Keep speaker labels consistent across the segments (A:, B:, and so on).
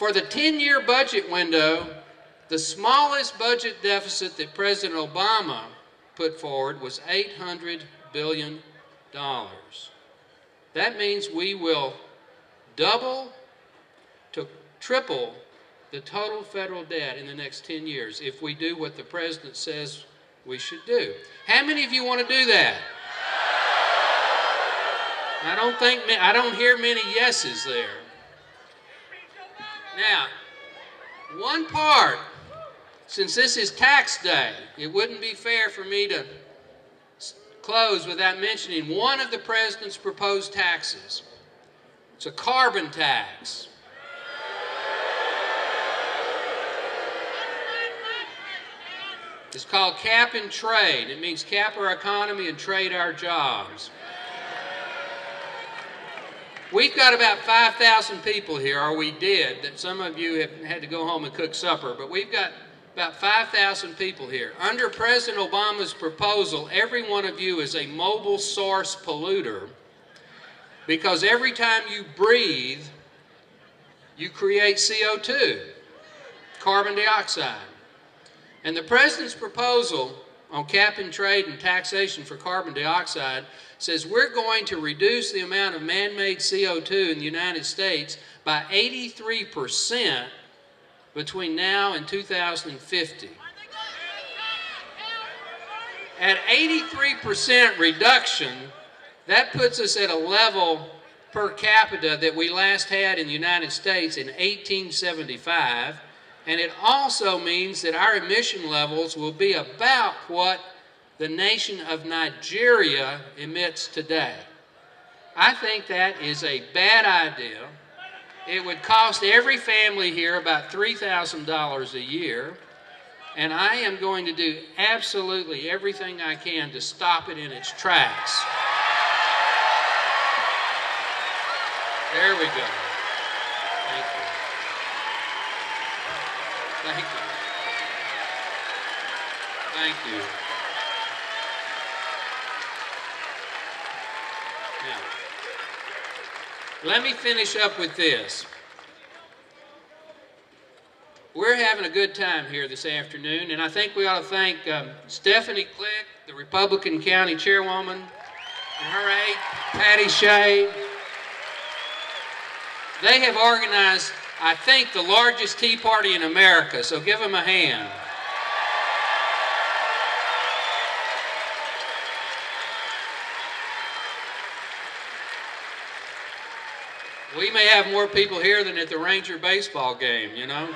A: For the 10-year budget window, the smallest budget deficit that President Obama put forward was $800 billion. That means we will double to triple the total federal debt in the next 10 years if we do what the President says we should do. How many of you want to do that? I don't hear many yeses there. Now, one part, since this is tax day, it wouldn't be fair for me to close without mentioning one of the President's proposed taxes. It's a carbon tax. It's called cap and trade. It means cap our economy and trade our jobs. We've got about 5,000 people here, or we did, that some of you have had to go home and cook supper, but we've got about 5,000 people here. Under President Obama's proposal, every one of you is a mobile source polluter because every time you breathe, you create CO2, carbon dioxide. And the President's proposal on cap and trade and taxation for carbon dioxide says we're going to reduce the amount of man-made CO2 in the United States by 83% between now and 2050. At 83% reduction, that puts us at a level per capita that we last had in the United States in 1875, and it also means that our emission levels will be about what the nation of Nigeria emits today. I think that is a bad idea. It would cost every family here about $3,000 a year, and I am going to do absolutely everything I can to stop it in its tracks. There we go. Thank you. Thank you. Thank you. Now, let me finish up with this. We're having a good time here this afternoon, and I think we ought to thank Stephanie Click, the Republican County Chairwoman, and her aide, Patty Shea. They have organized, I think, the largest Tea Party in America, so give them a hand. We may have more people here than at the Ranger baseball game, you know,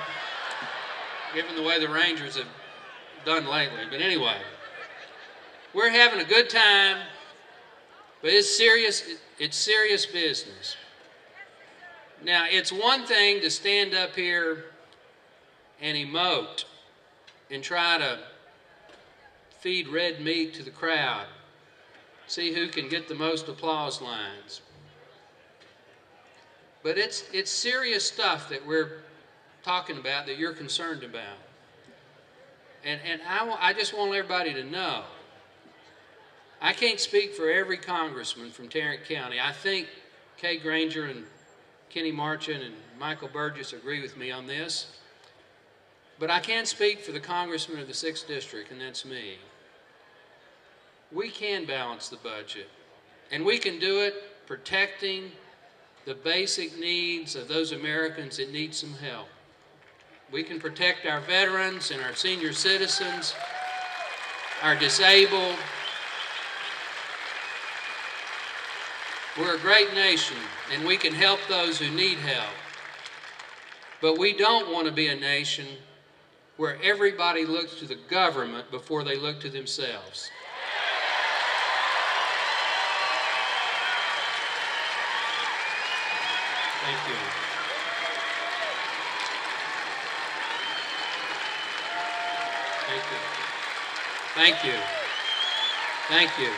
A: given the way the Rangers have done lately. But anyway, we're having a good time, but it's serious business. Now, it's one thing to stand up here and emote and try to feed red meat to the crowd, see who can get the most applause lines. But it's serious stuff that we're talking about, that you're concerned about. And I just want everybody to know, I can't speak for every congressman from Tarrant County. I think Kay Granger and Kenny Marchant and Michael Burgess agree with me on this. But I can speak for the congressman of the 6th District, and that's me. We can balance the budget, and we can do it protecting the basic needs of those Americans that need some help. We can protect our veterans and our senior citizens, our disabled. We're a great nation, and we can help those who need help. But we don't want to be a nation where everybody looks to the government before they look to themselves. Thank you. Thank you. Thank you. Thank you.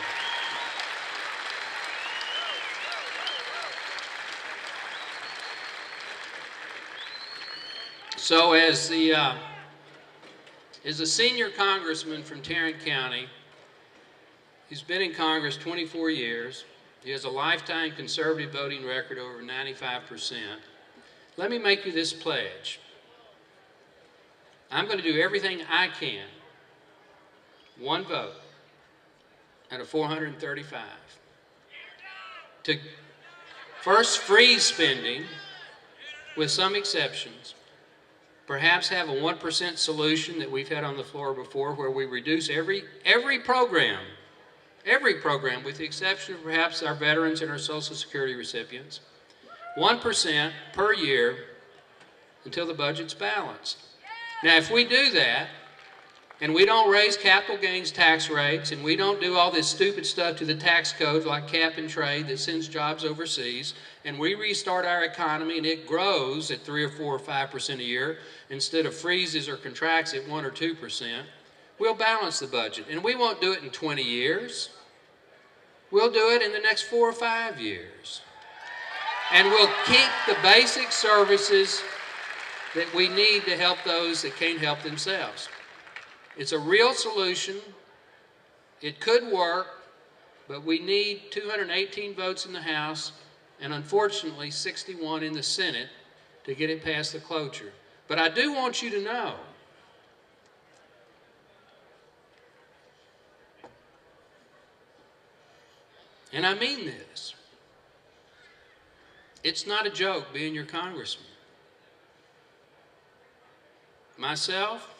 A: So as a senior congressman from Tarrant County, he's been in Congress 24 years. He has a lifetime conservative voting record over 95%. let me make you this pledge. I'm going to do everything I can, one vote out of 435, to first freeze spending with some exceptions, perhaps have a 1% solution that we've had on the floor before where we reduce every program with the exception of perhaps our veterans and our Social Security recipients, 1% per year until the budget's balanced. Now, if we do that, and we don't raise capital gains tax rates, and we don't do all this stupid stuff to the tax code like cap and trade that sends jobs overseas, and we restart our economy and it grows at 3 or 4 or 5% a year instead of freezes or contracts at 1 or 2%, we'll balance the budget. And we won't do it in 20 years. We'll do it in the next 4 or 5 years. And we'll keep the basic services that we need to help those that can't help themselves. It's a real solution. It could work, but we need 218 votes in the House and unfortunately 61 in the Senate to get it past the cloture. But I do want you to know and I mean this, it's not a joke being your congressman. Myself,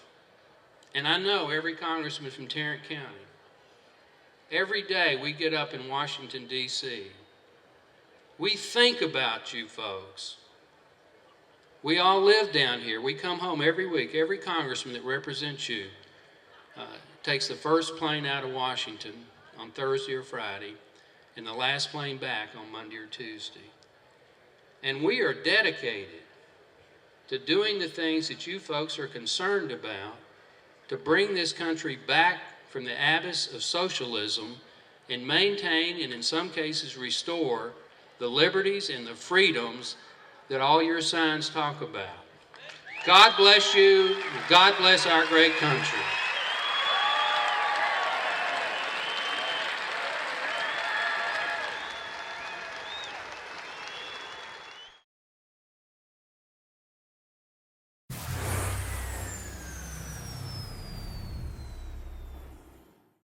A: and I know every congressman from Tarrant County, every day we get up in Washington, D.C., we think about you folks. We all live down here. We come home every week. Every congressman that represents you takes the first plane out of Washington on Thursday or Friday and the last plane back on Monday or Tuesday. And we are dedicated to doing the things that you folks are concerned about to bring this country back from the abyss of socialism and maintain and in some cases restore the liberties and the freedoms that all your signs talk about. God bless you. God bless our great country.